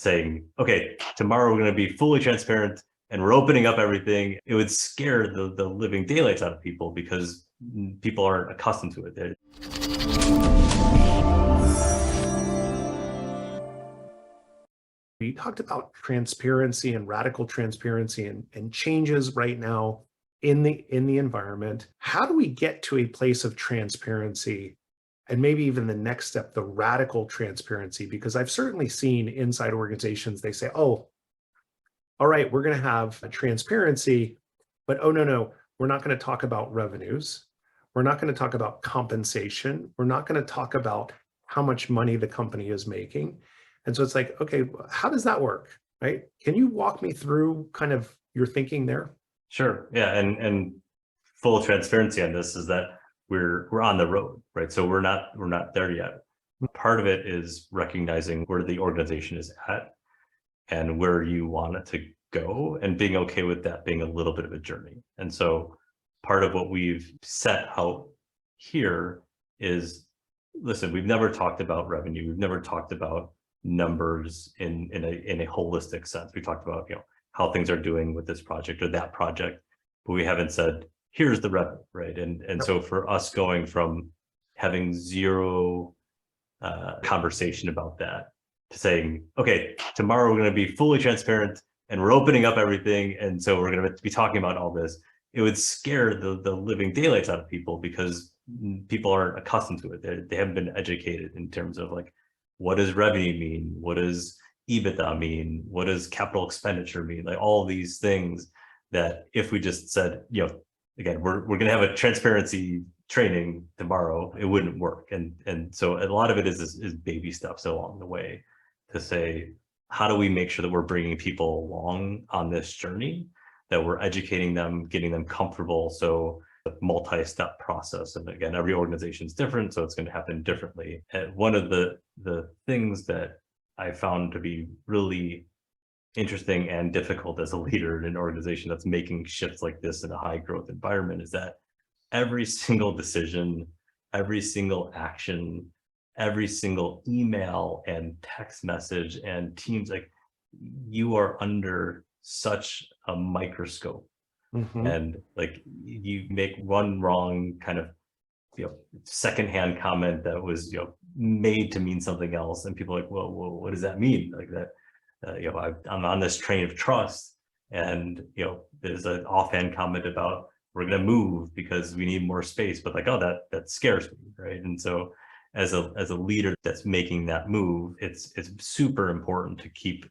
saying, okay, tomorrow we're going to be fully transparent and we're opening up everything, it would scare the living daylights out of people because people aren't accustomed to it. You talked about transparency and radical transparency and changes right now in the environment. How do we get to a place of transparency and maybe even the next step, the radical transparency? Because I've certainly seen inside organizations, they say, oh, all right, we're going to have a transparency, but oh, no, we're not going to talk about revenues. We're not going to talk about compensation. We're not going to talk about how much money the company is making. And so it's like, okay, how does that work? Right? Can you walk me through kind of your thinking there? Sure. Yeah. And full transparency on this is that we're on the road, right? So we're not there yet. Part of it is recognizing where the organization is at and where you want it to go, and being okay with that being a little bit of a journey. And so part of what we've set out here is, listen, we've never talked about revenue. We've never talked about numbers in a holistic sense. We talked about, how things are doing with this project or that project, but we haven't said, here's the revenue, right? And so for us going from having zero conversation about that to saying, okay, tomorrow we're going to be fully transparent and we're opening up everything, and so we're going to be talking about all this, it would scare the living daylights out of people because people aren't accustomed to it. They haven't been educated in terms of like, what does revenue mean? What does EBITDA mean? What does capital expenditure mean? Like all these things that if we just said, again, we're going to have a transparency training tomorrow, it wouldn't work. And so a lot of it is baby steps along the way to say, how do we make sure that we're bringing people along on this journey, that we're educating them, getting them comfortable. So a multi-step process. And again, every organization is different, so it's going to happen differently. And one of the things that I found to be really interesting and difficult as a leader in an organization that's making shifts like this in a high growth environment is that every single decision, every single action, every single email and text message and Teams, like you are under such a microscope. Mm-hmm. And like you make one wrong kind of secondhand comment that was made to mean something else, and people are like, well, what does that mean? Like that I'm on this train of trust, and there's an offhand comment about we're going to move because we need more space, but like, oh, that scares me, right? And so as a leader that's making that move, it's super important to keep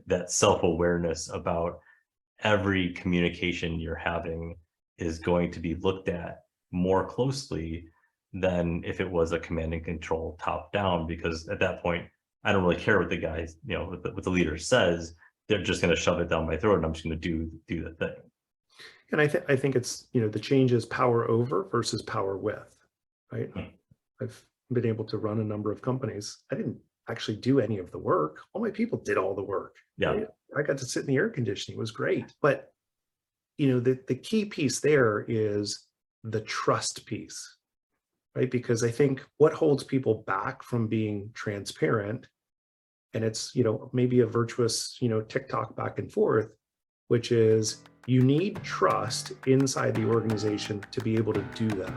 that self-awareness about every communication you're having is going to be looked at more closely than if it was a command and control top down, because at that point, I don't really care what the guy, what the leader says. They're just going to shove it down my throat and I'm just going to do the thing. And I think it's, the change is power over versus power with, right? I've been able to run a number of companies. I didn't actually do any of the work. All my people did all the work. Yeah. Right? I got to sit in the air conditioning. It was great. But, the key piece there is the trust piece, right? Because I think what holds people back from being transparent, and it's, maybe a virtuous, TikTok back and forth, which is you need trust inside the organization to be able to do that.